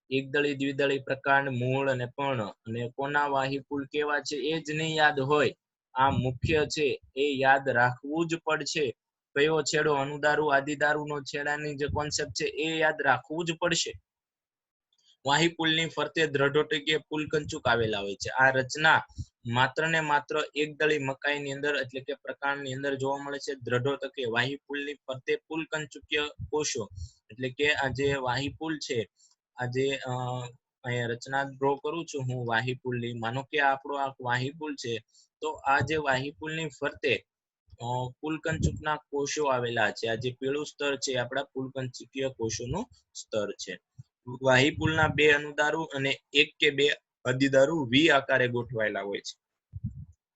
S1: એકદળી, દ્વિદળી, પ્રકાંડ, મૂળ અને પર્ણ, અને કોના વાહીપુલ કેવા છે એ જ નહીં યાદ હોય. આ મુખ્ય છે, એ યાદ રાખવું જ પડશે. કયો છેડો અનુદારુ, આદિદારુનો છેડાની જે કોન્સેપ્ટ છે એ યાદ રાખવું જ પડશે. વાહીપુલની ફરતે દ્રઢોટકીય પુલકંચુક આવેલા હોય છે. આ રચના માત્ર ને માત્ર એકદળી મકાઈની અંદર એટલે કે પ્રકાંડની અંદર જોવા મળે છે. દ્રઢોટકીય વાહીપુલની ફરતે પુલકંચુકીય કોષો એટલે કે આ જે વાહીપુલ છે, આ જે અહીંયા રચના ડ્રો કરું છું હું વાહીપુલની, માનો કે આપણો આ વાહીપુલ છે, તો આ જે વાહીપુલની ફરતે પુલકંચુકના કોષો આવેલા છે. આ જે પીળું સ્તર છે આપણા પુલકંચુકીય કોષોનું સ્તર છે. વાહીપુલના 2 અનુદારુ અને 1 કે 2 આદિદારુ વી આકારે ગોઠવાયેલા હોય છે.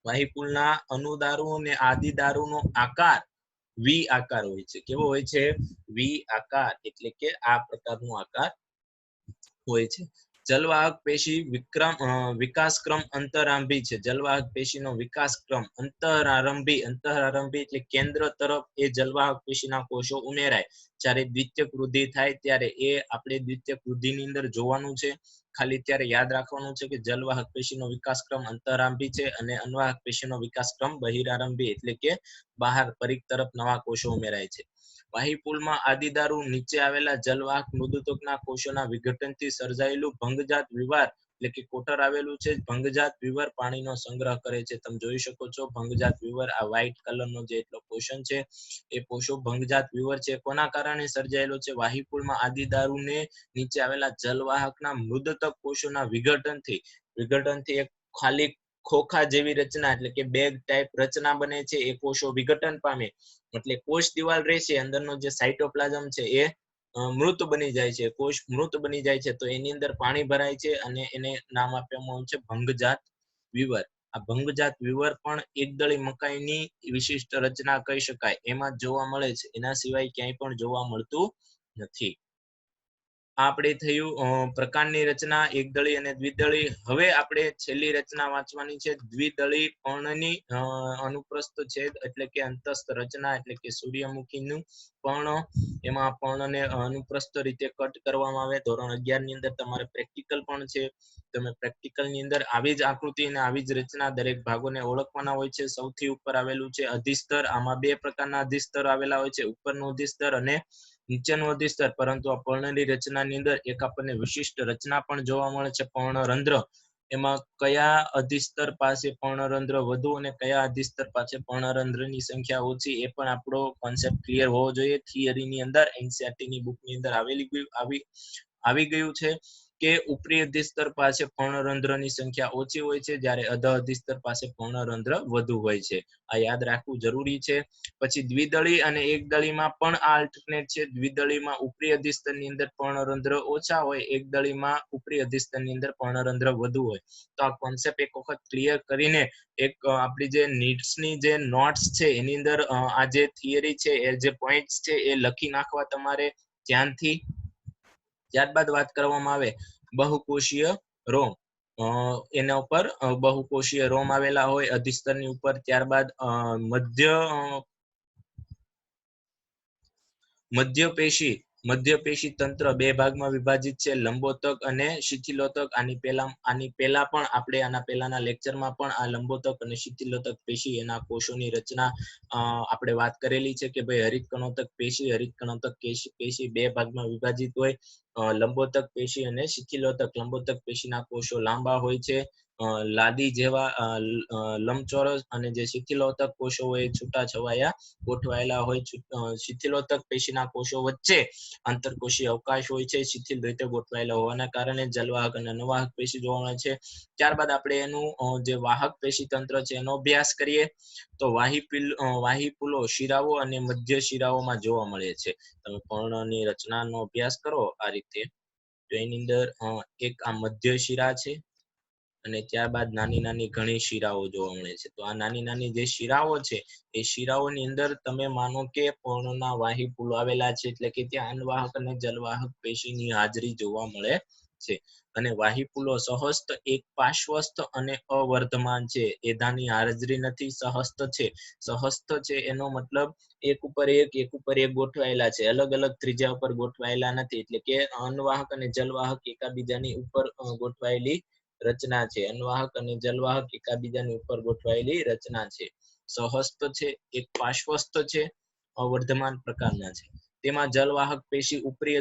S1: વાહીપુલના અનુદારુ અને આદિદારુનો આકાર વી આકાર હોય છે. કેવો હોય છે? વી આકાર, એટલે કે આ પ્રકારનો આકાર હોય છે. જલવાહક પેશી વિકાસક્રમ અંતરારંભી છે. જલવાહક પેશીનો વિકાસક્રમ અંતરારંભી એટલે કેન્દ્ર તરફ એ જલવાહક પેશીના કોષો ઉમેરાય. જ્યારે દ્વિતીયક વૃદ્ધિ થાય ત્યારે એ આપણે દ્વિતીયક વૃદ્ધિની અંદર જોવાનું છે. ખાલી ત્યારે યાદ રાખવાનું છે કે જલવાહક પેશીનો વિકાસક્રમ અંતરારંભી છે અને અન્વાહક પેશીનો વિકાસક્રમ બહિરારંભી એટલે કે બહાર પરિઘ તરફ નવા કોષો ઉમેરાય છે. વાહીપુલમાં આદિદારુ નીચે આવેલા જલવાહક મૃદુતકના કોષોના વિઘટનથી સર્જાયેલું ભંગજાત વિવાર એટલે કે કોટર આવેલું છે. ભંગજાત વિવર પાણીનો સંગ્રહ કરે છે. તમે જોઈ શકો છો ભંગજાત વિવર, આ વ્હાઈટ કલરનો જે એટલો પોર્શન છે એ પોષો ભંગજાત વિવર છે. કોના કારણે સર્જાયેલો છે? વાહીપુલમાં આદિદારુને નીચે આવેલા જલવાહકના મૃદતક કોષોના વિઘટનથી એક ખાલી ખોખા જેવી રચના એટલે કે બેગ ટાઈપ રચના બને છે. એ કોષો વિઘટન પામે એટલે કોષ દિવાલ રહેશે, અંદરનો જે સાયટોપ્લાઝમ છે એ મૃત બની જાય છે. કોષ મૃત બની જાય છે તો એની અંદર પાણી ભરાય છે અને એને નામ આપવામાં આવ્યું છે ભંગજાત વિવર. આ ભંગજાત વિવર પણ એકદળી મકાઈની વિશિષ્ટ રચના કહી શકાય, એમાં જોવા મળે છે. એના સિવાય ક્યાંય પણ જોવા મળતું નથી. આપણે થયું પ્રકાંડની રચના એકદળી અને દ્વિદળી. હવે આપણે છેલ્લી રચના વાંચવાની છે દ્વિદળી પર્ણની અનુપ્રસ્થ છેદ એટલે કે અંતસ્થ રચના એટલે કે સૂર્યમુખીનું પર્ણ. એમાં પર્ણને અનુપ્રસ્થ રીતે કટ કરવામાં આવે. ધોરણ 11 ની અંદર તમારે પ્રેક્ટિકલ પણ છે. તમે પ્રેક્ટિકલ ની અંદર આવી જ આકૃતિ અને આવી જ રચના દરેક ભાગોને ઓળખવાના હોય છે. સૌથી ઉપર આવેલું છે અધિસ્તર. આમાં 2 પ્રકારના અધિસ્તર આવેલા હોય છે, ઉપરનું અધિસ્તર અને નીચેનું અધિસ્તર. પરંતુ આ પર્ણની રચનાની અંદર એક આપણને વિશિષ્ટ રચના પણ જોવા મળે છે, પર્ણરંધ્ર. એમાં કયા અધિસ્તર પાસે પર્ણરંધ્ર વધુ અને કયા અધિસ્તર પાસે પર્ણરંધ્રની સંખ્યા ઓછી એ પણ આપણો કોન્સેપ્ટ ક્લિયર હોવો જોઈએ. થિયરીની અંદર એનસીઈઆરટી ની બુકની અંદર આવી ગયું છે કે ઉપરી અધિસ્તર પાસે પર્ણરંધ્રની સંખ્યા ઓછી હોય છે, જ્યારે અધ અધિસ્તર પાસે પર્ણરંધ્ર વધુ હોય છે. આ યાદ રાખવું જરૂરી છે. પછી દ્વિદળી અને એકદળીમાં પણ આ આલ્ટરનેટ છે. દ્વિદળીમાં ઉપરી અધિસ્તરની અંદર પર્ણરંધ્ર ઓછા હોય, એકદળીમાં ઉપરી અધિસ્તરની અંદર પર્ણરંધ્ર વધુ હોય. તો આ કોન્સેપ્ટ એક વખત ક્લિયર કરીને એક આપણી જે નીટ્સની જે નોટ્સ છે એની અંદર આ જે થિયરી છે એ જે પોઈન્ટ્સ છે એ લખી નાખવા તમારે ધ્યાનથી. ત્યારબાદ વાત કરવામાં આવે બહુકોષીય રોમ, એના ઉપર બહુકોષીય રોમ આવેલા હોય અધિસ્તરની ઉપર. ત્યારબાદ મધ્યપેશી તંત્ર બે ભાગમાં વિભાજિત છે, લંબોતક અને શિથિલોતક. આની પહેલા પણ આપણે આના પહેલાના લેક્ચરમાં પણ આ લંબોતક અને શિથિલોતક પેશી એના કોષોની રચના આપણે વાત કરેલી છે કે ભાઈ હરિતકણોતક પેશી બે ભાગમાં વિભાજિત હોય. લંબોતક પેશી અને શિથિલોતક. લંબોતક પેશીના કોષો લાંબા હોય છે, લાદી જેવા લંબચોરસ, અને જે શિથિલોતક કોષો હોય છૂટા છવાયા ગોઠવાયેલા હોય. શિથિલોતક પેશીના કોષો વચ્ચે આંતરકોષીય અવકાશ હોય છે, શિથિલ રીતે ગોઠવાયેલા હોવાના કારણે જલવાહક અને અનુવાહક પેશી જોવા મળે છે. ત્યારબાદ આપણે એનું જે વાહક પેશી તંત્ર છે એનો અભ્યાસ કરીએ તો વાહીપુલો શિરાઓ અને મધ્ય શિરાઓમાં જોવા મળે છે. તમે પર્ણની રચનાનો અભ્યાસ કરો આ રીતે તો એની અંદર એક આ મધ્ય શિરા છે અને ત્યારબાદ નાની નાની ઘણી શિરાઓ જોવા મળે છે. તો આ નાની નાની જે શિરાઓ છે એ શિરાઓની અંદર તમે માનો કે પર્ણના વાહીપુલો આવેલા છે, એટલે કે ત્યાં અનવાહક અને જલવાહક પેશીની હાજરી જોવા મળે છે. અને વાહીપુલો સહસ્ત, એક પાર્શ્વસ્થ અને અવર્ધમાન છે. એધાની હાજરી નથી, સહસ્ત છે. સહસ્ત છે એનો મતલબ એક ઉપર એક ગોઠવાયેલા છે, અલગ અલગ ત્રિજ્યા ઉપર ગોઠવાયેલા નથી. એટલે કે અનવાહક અને જલવાહક એકાબીજાની ઉપર ગોઠવાયેલી રચના છે. અનવાહક અને જલવાહક એકાબીજાની ઉપર ગોઠવાયેલી રચના છે. સહસ્ત છે, એક પાર્શ્વસ્થ છે, અવર્ધમાન પ્રકારના છે. તેમાં જલવાહક પેશી ઉપરી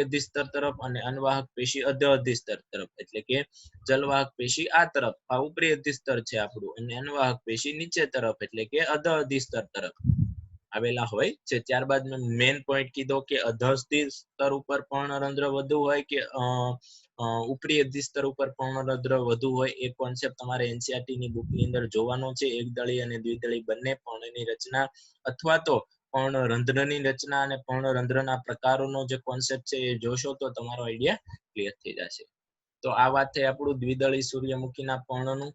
S1: અધિસ્તર તરફ અને અનવાહક પેશી અધ અધિસ્તર તરફ. એટલે કે જલવાહક પેશી આ તરફ, આ ઉપરી અધિસ્તર છે આપણું, અને અનવાહક પેશી નીચે તરફ એટલે કે અધ અધિસ્તર તરફ આવેલા હોય છે. ત્યારબાદ મેં મેઇન પોઈન્ટ કીધો કે અધસ્તર ઉપર પર્ણરંધ્ર વધુ હોય કે ઉપરી અધિસ્તર ઉપર પર્ણરંધ્ર વધુ હોય, એ કોન્સેપ્ટ તમારે એનસીઈઆરટી ની બુકની અંદર જોવાનો છે. એકદળી અને દ્વિદળી બંને પર્ણની રચના અથવા તો પર્ણરંધ્રની રચના અને પર્ણરંધ્રના પ્રકારોનો જે કોન્સેપ્ટ છે એ જોશો તો તમારો આઈડિયા ક્લિયર થઈ જશે. તો આ વાત થઈ આપણું દ્વિદળી સૂર્યમુખીના પર્ણનું.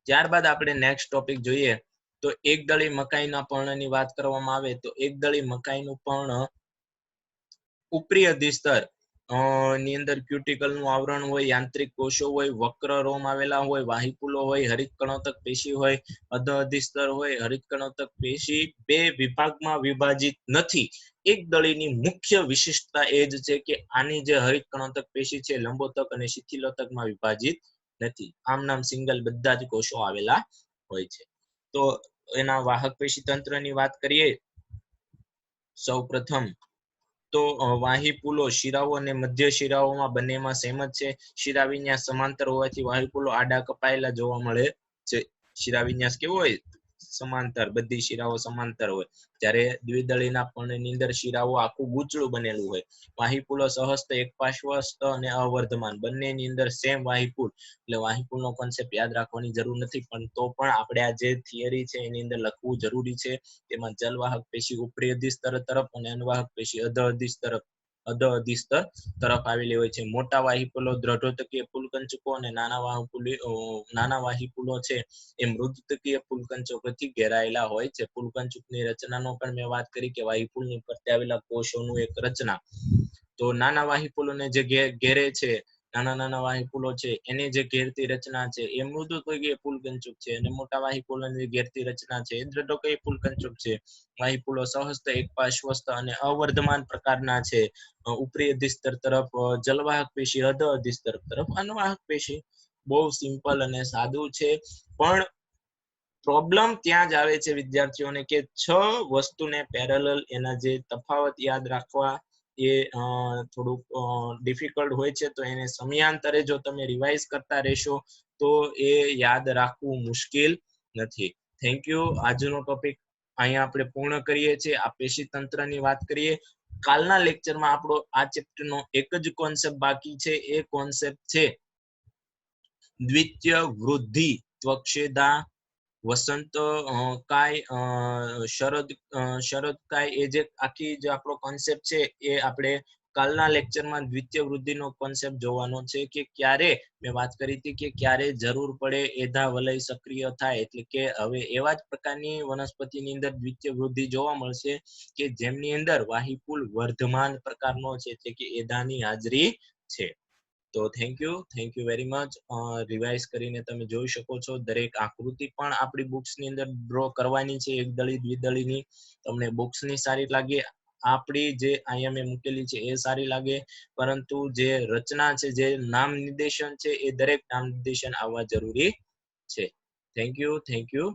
S1: ત્યારબાદ આપણે નેક્સ્ટ ટોપિક જોઈએ તો એકદળી મકાઈના પર્ણની વાત કરવામાં આવે તો એકદળી મકાઈનું પર્ણ ઉપરી અધિસ્તર ની અંદર ક્યુટિકલ નું આવરણ હોય, યાંત્રિક કોષો હોય, વક્ર રોમ આવેલા હોય, વાહીપુલો હોય, હરિતકણોતક પેશી હોય, અધ અધિસ્તર હોય. હરિતકણોતક પેશી બે વિભાગમાં વિભાજિત નથી. એકદળીની મુખ્ય વિશિષ્ટતા એ જ છે કે આની જે હરિતકણોતક પેશી છે લંબોતક અને શિથિલોતકમાં વિભાજિત નથી. આમ નામ સિંગલ બધા જ કોષો આવેલા હોય છે. તો એના વાહક પેશી તંત્રની વાત કરીએ સૌ પ્રથમ તો વાહીપુલો શિરાઓ અને મધ્ય શિરાઓમાં બંનેમાં સેમ જ છે. શિરાવિન્યાસ સમાંતર હોવાથી વાહીપુલો આડા કપાયેલા જોવા મળે છે. શિરાવિન્યાસ કેવો હોય? સમાંતર, બધી શિરાઓ સમાંતર હોય. જ્યારે દ્વિદળીના પર્ણની અંદર શિરાઓ આખું ગૂંચળું બનેલું હોય. વાહીપુલો સહસ્ત, એક પાર્શ્વસ્થ અને અવર્ધમાન બંનેની અંદર સેમ વાહીપુલ. એટલે વાહીપુલનો કોન્સેપ્ટ યાદ રાખવાની જરૂર નથી, પણ તો પણ આપણે આ જે થિયરી છે એની અંદર લખવું જરૂરી છે. તેમાં જલવાહક પેશી ઉપરી અધિસ્તર તરફ અને અનવાહક પેશી અધ અધિસ્તર તરફ આવેલી હોય છે. મોટા વાહીપુલો દ્રઢોતકીય પુલકંચકો અને નાના વાહીપુલો છે એ મૃદતકીય પુલકંચકોથી ઘેરાયેલા હોય છે. પુલકંચકની રચનાનો પણ મેં વાત કરી કે વાહીપુલની ફરતે આવેલા કોષોનું એક રચના. તો નાના વાહીપુલોને જે ઘેરે છે, નાના વાહીપુલો છે એને જે ઘેરતી રચના છે એ મૃદુતકીય પુલકંચક છે, અને મોટા વાહીપુલોની ઘેરતી રચના છે એ દ્રઢોતકીય પુલકંચક છે. વાહીપુલો સહસ્ત, એક પાર્શ્વસ્થ અને અવર્ધમાન પ્રકારના છે. ઉપરી અધિસ્તર તરફ જલવાહક પેશી, અધ અધિસ્તર તરફ અનવાહક પેશી. બહુ સિમ્પલ અને સાદું છે, પણ પ્રોબ્લેમ ત્યાં જ આવે છે વિદ્યાર્થીઓને કે 6 વસ્તુને પેરેલલ એના જે તફાવત યાદ રાખવા એ થોડુંક ડિફિકલ્ટ હોય છે, તો એને સમયાંતરે જો તમે રિવાઇઝ કરતા રહેશો તો એ યાદ રાખવું મુશ્કેલ નથી. Thank you. આજનો ટોપિક અહીંયા આપણે પૂર્ણ કરીએ છીએ. આ પેશી તંત્રની વાત કરીએ. કાલના લેક્ચરમાં આપણો આ ચેપ્ટરનો એક જ કોન્સેપ્ટ બાકી છે. એ કોન્સેપ્ટ છે દ્વિતીય વૃદ્ધિ, ત્વક્ષેદા, વસંત કાય, શરદ કાય. એ જે આખી જે આપણો કોન્સેપ્ટ છે એ આપણે કાલના લેક્ચરમાં દ્વિતીય વૃદ્ધિનો કોન્સેપ્ટ જોવાનો છે કે ક્યારે મેં વાત કરી હતી કે ક્યારે જરૂર પડે એધા વલય સક્રિય થાય, એટલે કે હવે એવા જ પ્રકારની વનસ્પતિની અંદર દ્વિતીય વૃદ્ધિ જોવા મળશે કે જેમની અંદર વાહિપુલ વર્ધમાન પ્રકારનો છે, એટલે કે એધાની હાજરી છે. તો thank you very much. Revise કરીને તમે જોઈ શકો છો. દરેક આકૃતિ પણ આપણી બુક્સ ની અંદર ડ્રો કરવાની છે, એક દળી દ્વિદળીની. તમને બુક્સ ની સારી લાગે, આપણી જે અહીંયા મેં મૂકેલી છે એ સારી લાગે, પરંતુ જે રચના છે, જે નામ નિર્દેશન છે, એ દરેક નામ નિર્દેશન આવવા જરૂરી છે. Thank you.